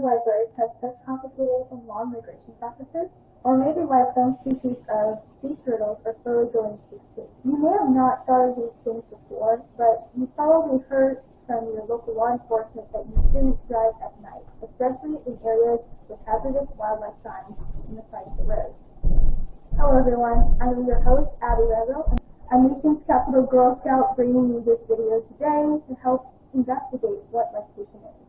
why birds have such complicated and long migration processes? Or maybe why some species of sea turtles are slowly going extinct. You may have not thought of these things before, but you probably heard from your local law enforcement that you shouldn't drive at night, especially in areas with hazardous wildlife signs on the side of the road. Hello everyone, I'm your host, Abby Revel, a Nation's Capital Girl Scout, bringing you this video today to help investigate what light pollution is.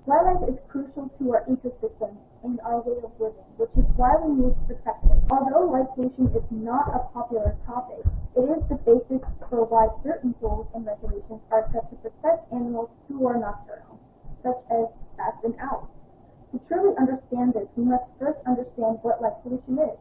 Wildlife is crucial to our ecosystem and our way of living, which is why we need to protect it. Although light pollution is not a popular topic, it is the basis for why certain rules and regulations are set to protect animals who are nocturnal, such as bats and owls. To truly understand this, we must first understand what light pollution is.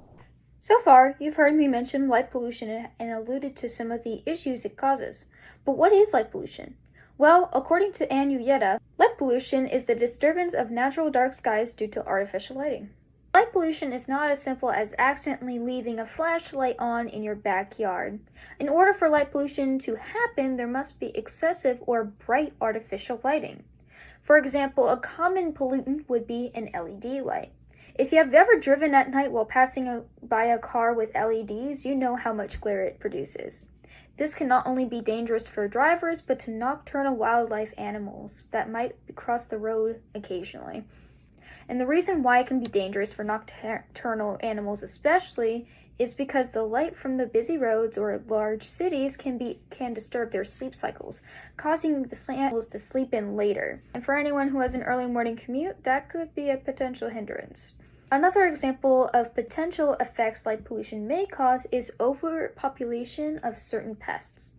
So far, you've heard me mention light pollution and alluded to some of the issues it causes. But what is light pollution? Well, according to Ann Uyeda, light pollution is the disturbance of natural dark skies due to artificial lighting. Light pollution is not as simple as accidentally leaving a flashlight on in your backyard. In order for light pollution to happen, there must be excessive or bright artificial lighting. For example, a common pollutant would be an LED light. If you have ever driven at night while passing by a car with LEDs, you know how much glare it produces. This can not only be dangerous for drivers, but to nocturnal wildlife animals that might cross the road occasionally. And the reason why it can be dangerous for nocturnal animals especially is because the light from the busy roads or large cities can disturb their sleep cycles, causing the animals to sleep in later. And for anyone who has an early morning commute, that could be a potential hindrance. Another example of potential effects light pollution may cause is overpopulation of certain pests.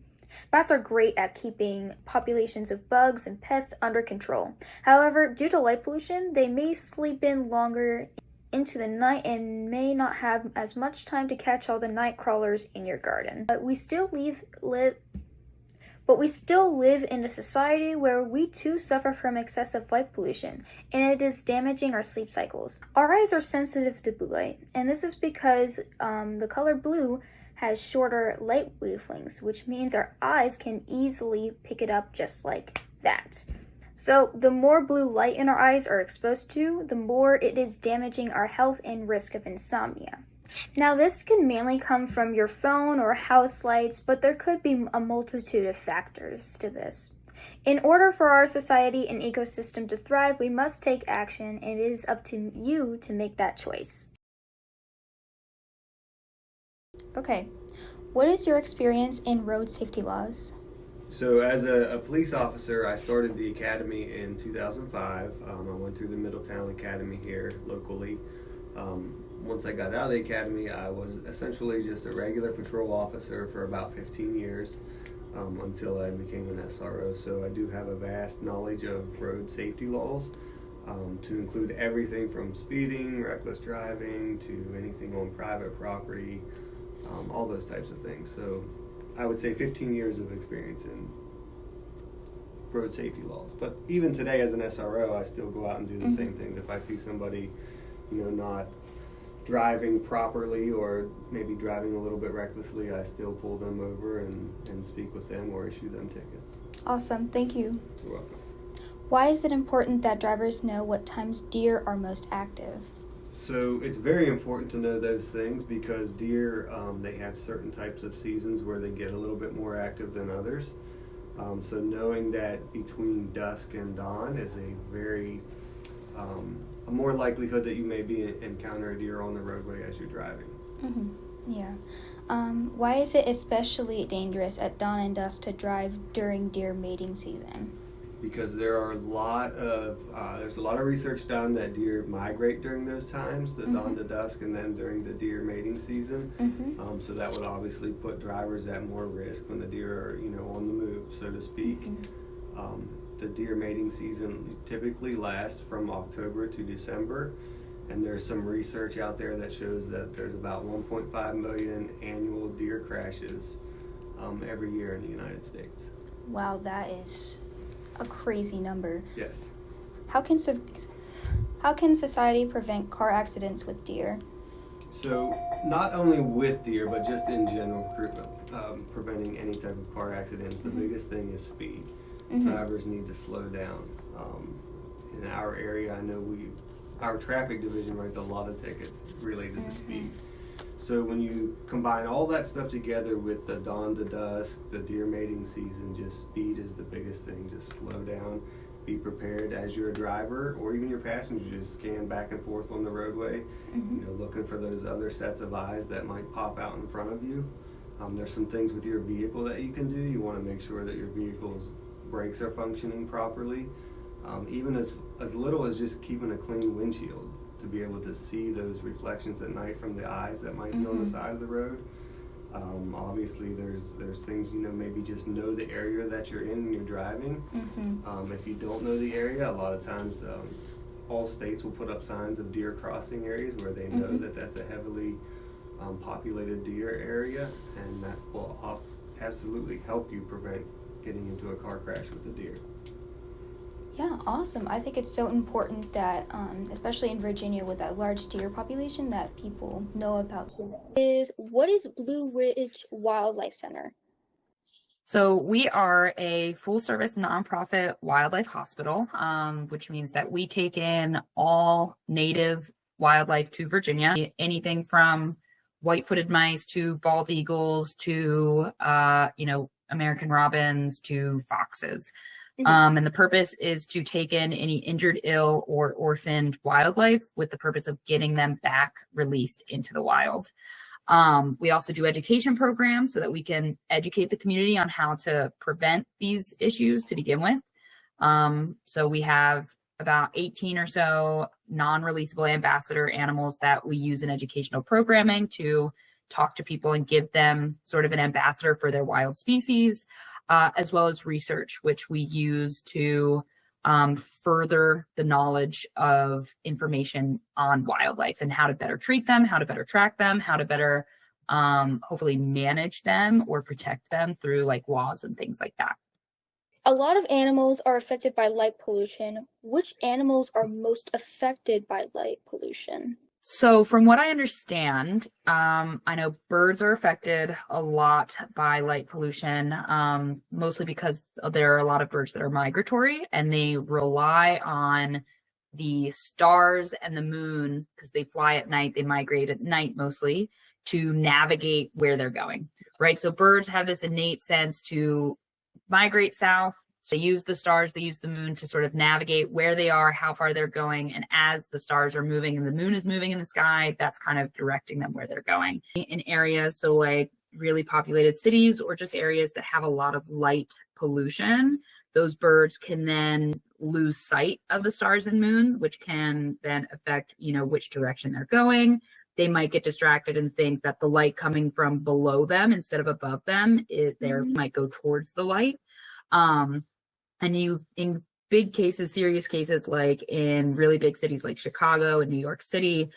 Bats are great at keeping populations of bugs and pests under control. However, due to light pollution, they may sleep in longer into the night and may not have as much time to catch all the night crawlers in your garden. But we still live in a society where we too suffer from excessive light pollution, and it is damaging our sleep cycles. Our eyes are sensitive to blue light, and this is because the color blue has shorter light wavelengths, which means our eyes can easily pick it up just like that. So the more blue light in our eyes are exposed to, the more it is damaging our health and risk of insomnia. Now, this can mainly come from your phone or house lights, but there could be a multitude of factors to this. In order for our society and ecosystem to thrive, we must take action, and it is up to you to make that choice. Okay, what is your experience in road safety laws? So as a police officer, I started the academy in 2005. I went through the Middletown Academy here locally. Once I got out of the academy, I was essentially just a regular patrol officer for about 15 years until I became an SRO. So I do have a vast knowledge of road safety laws, to include everything from speeding, reckless driving, to anything on private property, all those types of things. So I would say 15 years of experience in road safety laws. But even today as an SRO, I still go out and do the same things. If I see somebody, not driving properly or maybe driving a little bit recklessly, I still pull them over and speak with them or issue them tickets. Awesome, thank you. You're welcome. Why is it important that drivers know what times deer are most active? So it's very important to know those things because deer, they have certain types of seasons where they get a little bit more active than others. So knowing that between dusk and dawn is a more likelihood that you may encounter a deer on the roadway as you're driving. Yeah. Why is it especially dangerous at dawn and dusk to drive during deer mating season? Because there's a lot of research done that deer migrate during those times, the dawn to dusk, and then during the deer mating season. So that would obviously put drivers at more risk when the deer are, on the move, so to speak. The deer mating season typically lasts from October to December, and there's some research out there that shows that there's about 1.5 million annual deer crashes every year in the United States. Wow, that is a crazy number. Yes. How can society prevent car accidents with deer? So not only with deer, but just in general, preventing any type of car accidents, the biggest thing is speed. Drivers need to slow down. in our area, I know our traffic division writes a lot of tickets related to speed. So when you combine all that stuff together with the dawn to dusk, the deer mating season, just speed is the biggest thing. Just slow down, be prepared as you're a driver or even your passenger. Just scan back and forth on the roadway, looking for those other sets of eyes that might pop out in front of you. There's some things with your vehicle that you can do. You want to make sure that your vehicle's brakes are functioning properly. Even as little as just keeping a clean windshield to be able to see those reflections at night from the eyes that might be on the side of the road. Obviously there's things, maybe just know the area that you're in when you're driving. If you don't know the area, a lot of times all states will put up signs of deer crossing areas where they know that that's a heavily populated deer area, and that will absolutely help you prevent getting into a car crash with a deer. Yeah, awesome. I think it's so important that, especially in Virginia with that large deer population, that people know about. What is Blue Ridge Wildlife Center? So we are a full-service nonprofit wildlife hospital, which means that we take in all native wildlife to Virginia, anything from white-footed mice to bald eagles to, American robins to foxes. And the purpose is to take in any injured, ill, or orphaned wildlife with the purpose of getting them back released into the wild. We also do education programs so that we can educate the community on how to prevent these issues to begin with. So we have about 18 or so non-releasable ambassador animals that we use in educational programming to talk to people and give them sort of an ambassador for their wild species. As well as research, which we use to further the knowledge of information on wildlife and how to better treat them, how to better track them, how to better hopefully manage them or protect them through like laws and things like that. A lot of animals are affected by light pollution. Which animals are most affected by light pollution? So from what I understand, I know birds are affected a lot by light pollution, mostly because there are a lot of birds that are migratory and they rely on the stars and the moon because they fly at night, they migrate at night mostly to navigate where they're going, right? So birds have this innate sense to migrate south. They use the stars, they use the moon to sort of navigate where they are, how far they're going. And as the stars are moving and the moon is moving in the sky, that's kind of directing them where they're going. In areas, so like really populated cities or just areas that have a lot of light pollution, those birds can then lose sight of the stars and moon, which can then affect, which direction they're going. They might get distracted and think that the light coming from below them instead of above them, might go towards the light. And in big cases, serious cases, like in really big cities like Chicago and New York City,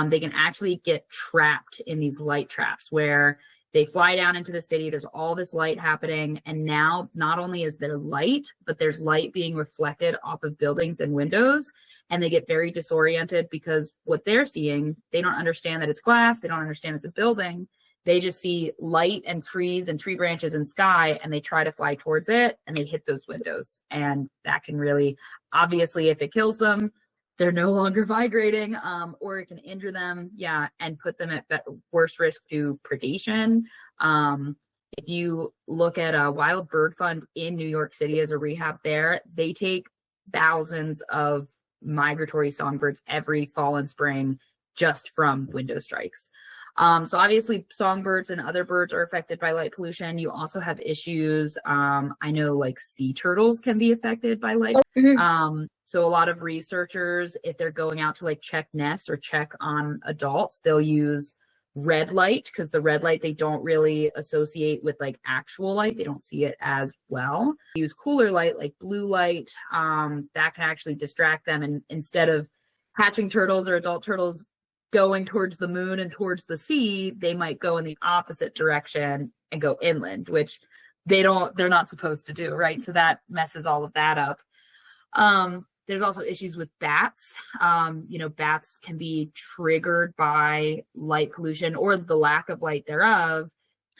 they can actually get trapped in these light traps where they fly down into the city. There's all this light happening. And now not only is there light, but there's light being reflected off of buildings and windows. And they get very disoriented because what they're seeing, they don't understand that it's glass. They don't understand it's a building. They just see light and trees and tree branches and sky, and they try to fly towards it, and they hit those windows. And that can really, obviously, if it kills them, they're no longer migrating, or it can injure them, and put them at worse risk to predation. If you look at a Wild Bird Fund in New York City as a rehab there, they take thousands of migratory songbirds every fall and spring just from window strikes. So obviously songbirds and other birds are affected by light pollution. You also have issues. I know like sea turtles can be affected by light. So a lot of researchers, if they're going out to like check nests or check on adults, they'll use red light because the red light they don't really associate with like actual light. They don't see it as well. Use cooler light like blue light that can actually distract them. And instead of hatching turtles or adult turtles going towards the moon and towards the sea, they might go in the opposite direction and go inland, which they're not supposed to do, right? So that messes all of that up. There's also issues with bats. Bats can be triggered by light pollution or the lack of light thereof.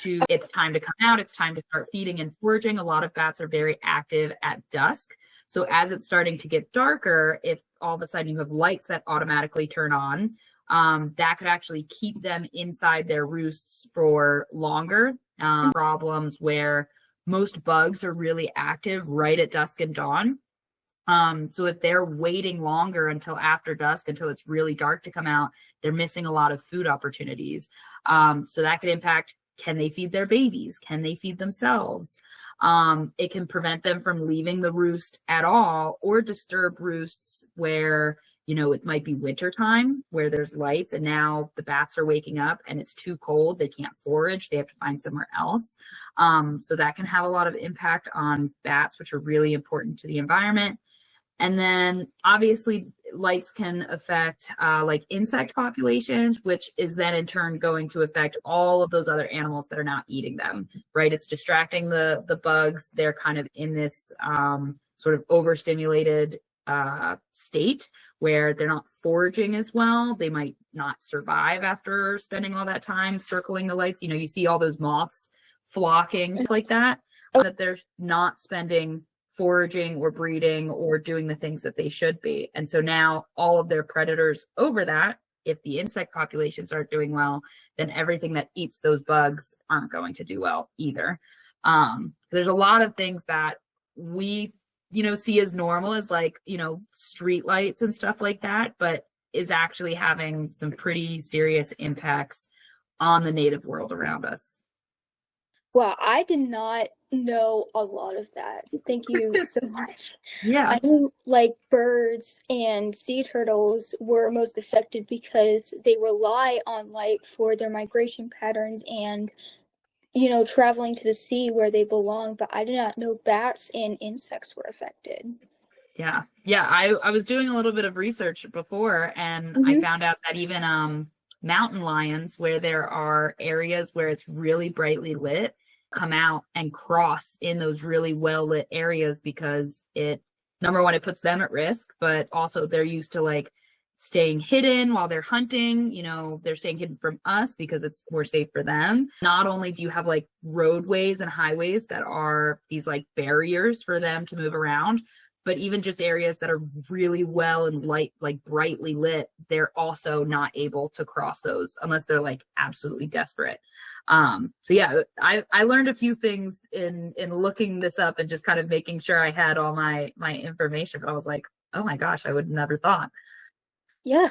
It's time to come out, it's time to start feeding and foraging. A lot of bats are very active at dusk. So as it's starting to get darker, if all of a sudden you have lights that automatically turn on, that could actually keep them inside their roosts for longer. Problems where most bugs are really active right at dusk and dawn. So if they're waiting longer until after dusk, until it's really dark to come out, they're missing a lot of food opportunities. So that could impact, can they feed their babies? Can they feed themselves? It can prevent them from leaving the roost at all, or disturb roosts where, it might be winter time where there's lights and now the bats are waking up and it's too cold. They can't forage. They have to find somewhere else. So that can have a lot of impact on bats, which are really important to the environment. And then obviously lights can affect like insect populations, which is then in turn going to affect all of those other animals that are not eating them, right? It's distracting the bugs. They're kind of in this sort of overstimulated state where they're not foraging as well. They might not survive after spending all that time circling the lights. You see all those moths flocking like that, that they're not spending foraging or breeding or doing the things that they should be. And so now all of their predators over that, if the insect populations aren't doing well, then everything that eats those bugs aren't going to do well either. There's a lot of things that we see as normal, as like, street lights and stuff like that, but is actually having some pretty serious impacts on the native world around us. Wow, I did not know a lot of that. Thank you so much. Yeah. I knew like birds and sea turtles were most affected because they rely on light for their migration patterns and traveling to the sea where they belong, but I did not know bats and insects were affected. Yeah. I was doing a little bit of research before, and I found out that even mountain lions, where there are areas where it's really brightly lit, come out and cross in those really well lit areas because number one, it puts them at risk, but also they're used to like staying hidden while they're hunting. They're staying hidden from us because it's more safe for them. Not only do you have like roadways and highways that are these like barriers for them to move around, but even just areas that are really well and like brightly lit, they're also not able to cross those unless they're like absolutely desperate. So yeah, I learned a few things in looking this up and just kind of making sure I had all my information, but I was like, oh my gosh, I would have never thought. Yeah.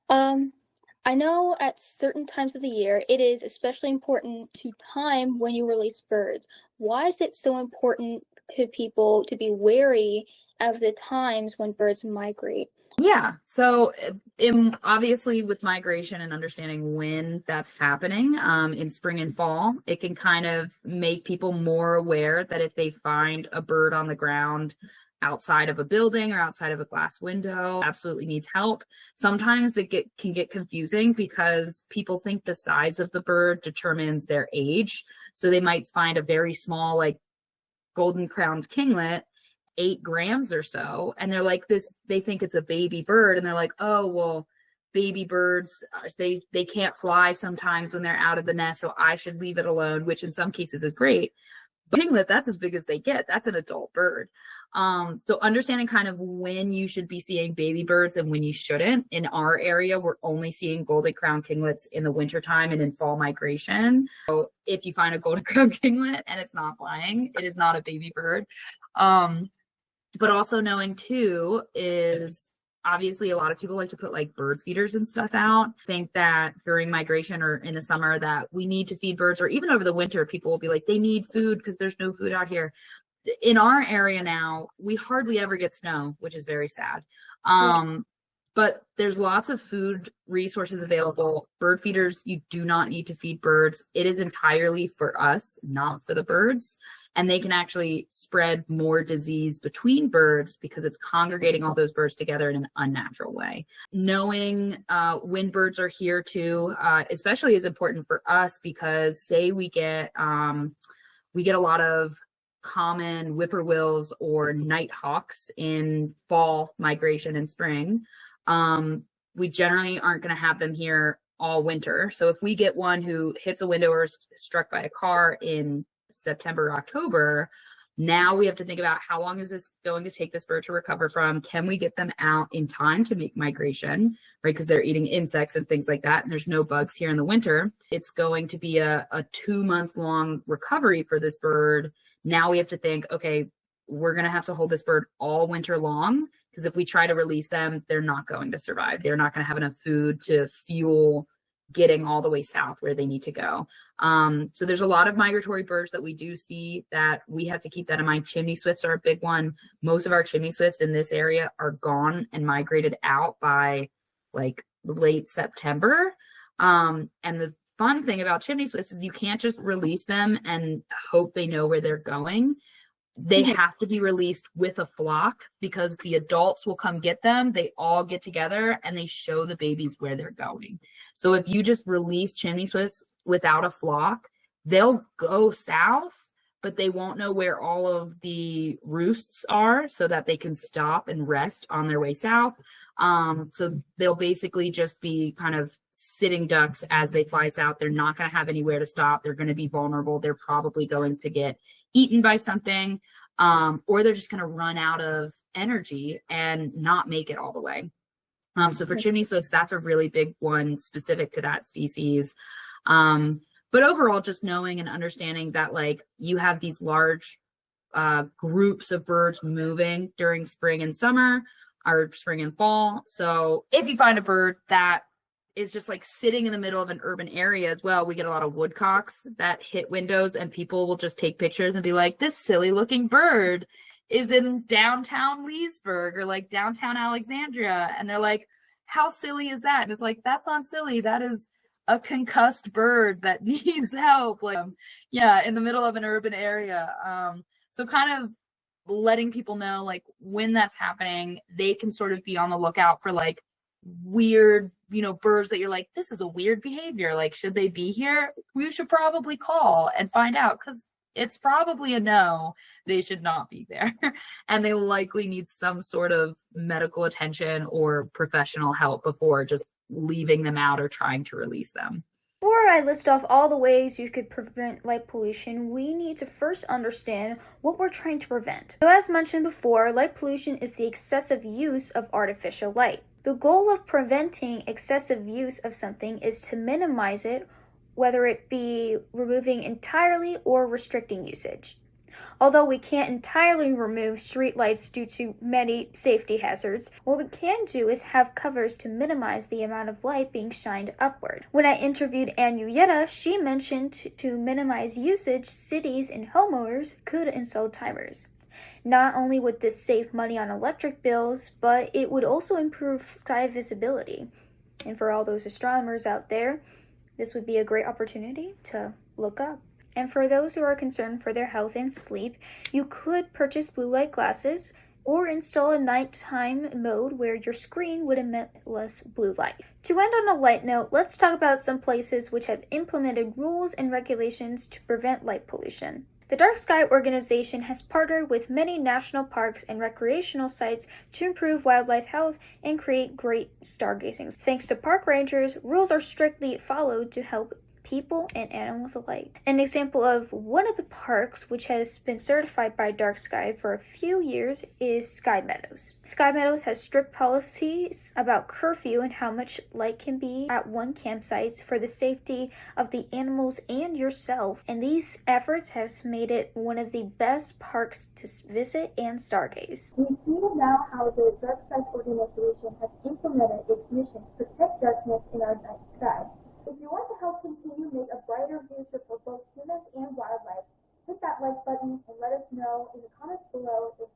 I know at certain times of the year, it is especially important to time when you release birds. Why is it so important to people to be wary of the times when birds migrate? Yeah. So obviously with migration and understanding when that's happening in spring and fall, it can kind of make people more aware that if they find a bird on the ground outside of a building or outside of a glass window, absolutely needs help. Sometimes it can get confusing because people think the size of the bird determines their age. So they might find a very small, like golden crowned kinglet, 8 grams or so, and they're like they think it's a baby bird, and they're like, oh well, baby birds, they can't fly sometimes when they're out of the nest, so I should leave it alone, which in some cases is great. But kinglet, that's as big as they get. That's an adult bird. So understanding kind of when you should be seeing baby birds and when you shouldn't. In our area, we're only seeing golden crown kinglets in the wintertime and in fall migration. So if you find a golden crown kinglet and it's not flying, it is not a baby bird. But also knowing too is obviously a lot of people like to put like bird feeders and stuff out. Think that during migration or in the summer that we need to feed birds, or even over the winter, people will be like, they need food because there's no food out here. In our area now, we hardly ever get snow, which is very sad. But there's lots of food resources available. Bird feeders, you do not need to feed birds. It is entirely for us, not for the birds. And they can actually spread more disease between birds because it's congregating all those birds together in an unnatural way. Knowing when birds are here too, especially is important for us because say we get a lot of common whippoorwills or nighthawks in fall migration and spring. We generally aren't going to have them here all winter. So if we get one who hits a window or is struck by a car in September, October, Now we have to think about how long is this going to take this bird to recover from? Can we get them out in time to make migration, right? Because they're eating insects and things like that, and there's no bugs here in the winter. It's going to be a 2-month long recovery for this bird. Now we have to think, okay, we're going to have to hold this bird all winter long, because if we try to release them, they're not going to survive. They're not going to have enough food to fuel getting all the way south where they need to go. So there's a lot of migratory birds that we do see that we have to keep that in mind. Chimney swifts are a big one. Most of our chimney swifts in this area are gone and migrated out by like late September. And the fun thing about chimney swifts is you can't just release them and hope they know where they're going. They have to be released with a flock, because the adults will come get them. They all get together and they show the babies where they're going. So if you just release chimney swifts without a flock, they'll go south, but they won't know where all of the roosts are so that they can stop and rest on their way south. So they'll basically just be kind of sitting ducks as they fly south. They're not going to have anywhere to stop. They're going to be vulnerable. They're probably going to get eaten by something, or they're just going to run out of energy and not make it all the way. So for chimney swifts, that's a really big one specific to that species. But overall, just knowing and understanding that like you have these large groups of birds moving during spring and summer, or spring and fall. So if you find a bird that is just like sitting in the middle of an urban area as well, we get a lot of woodcocks that hit windows, and people will just take pictures and be like, this silly looking bird is in downtown Leesburg or like downtown Alexandria. And they're like, how silly is that? And it's like, that's not silly. That is a concussed bird that needs help. Like, yeah, in the middle of an urban area. So kind of letting people know, like, when that's happening, they can sort of be on the lookout for like weird, birds that you're like, this is a weird behavior. Like, should they be here? We should probably call and find out, because it's probably a no, they should not be there. And they likely need some sort of medical attention or professional help before just leaving them out or trying to release them. Before I list off all the ways you could prevent light pollution, we need to first understand what we're trying to prevent. So as mentioned before, light pollution is the excessive use of artificial light. The goal of preventing excessive use of something is to minimize it, whether it be removing entirely or restricting usage. Although we can't entirely remove streetlights due to many safety hazards, what we can do is have covers to minimize the amount of light being shined upward. When I interviewed Ann Uyeda, she mentioned to minimize usage, cities and homeowners could install timers. Not only would this save money on electric bills, but it would also improve sky visibility. And for all those astronomers out there, this would be a great opportunity to look up. And for those who are concerned for their health and sleep, you could purchase blue light glasses or install a nighttime mode where your screen would emit less blue light. To end on a light note, let's talk about some places which have implemented rules and regulations to prevent light pollution. The Dark Sky Organization has partnered with many national parks and recreational sites to improve wildlife health and create great stargazing. Thanks to park rangers, rules are strictly followed to help people and animals alike. An example of one of the parks which has been certified by Dark Sky for a few years is Sky Meadows. Sky Meadows has strict policies about curfew and how much light can be at one campsite for the safety of the animals and yourself, and these efforts have made it one of the best parks to visit and stargaze. We've seen now how the Dark Sky Organization has implemented its mission to protect darkness in our night sky. If you want to help continue make a brighter future for both humans and wildlife, hit that like button and let us know in the comments below if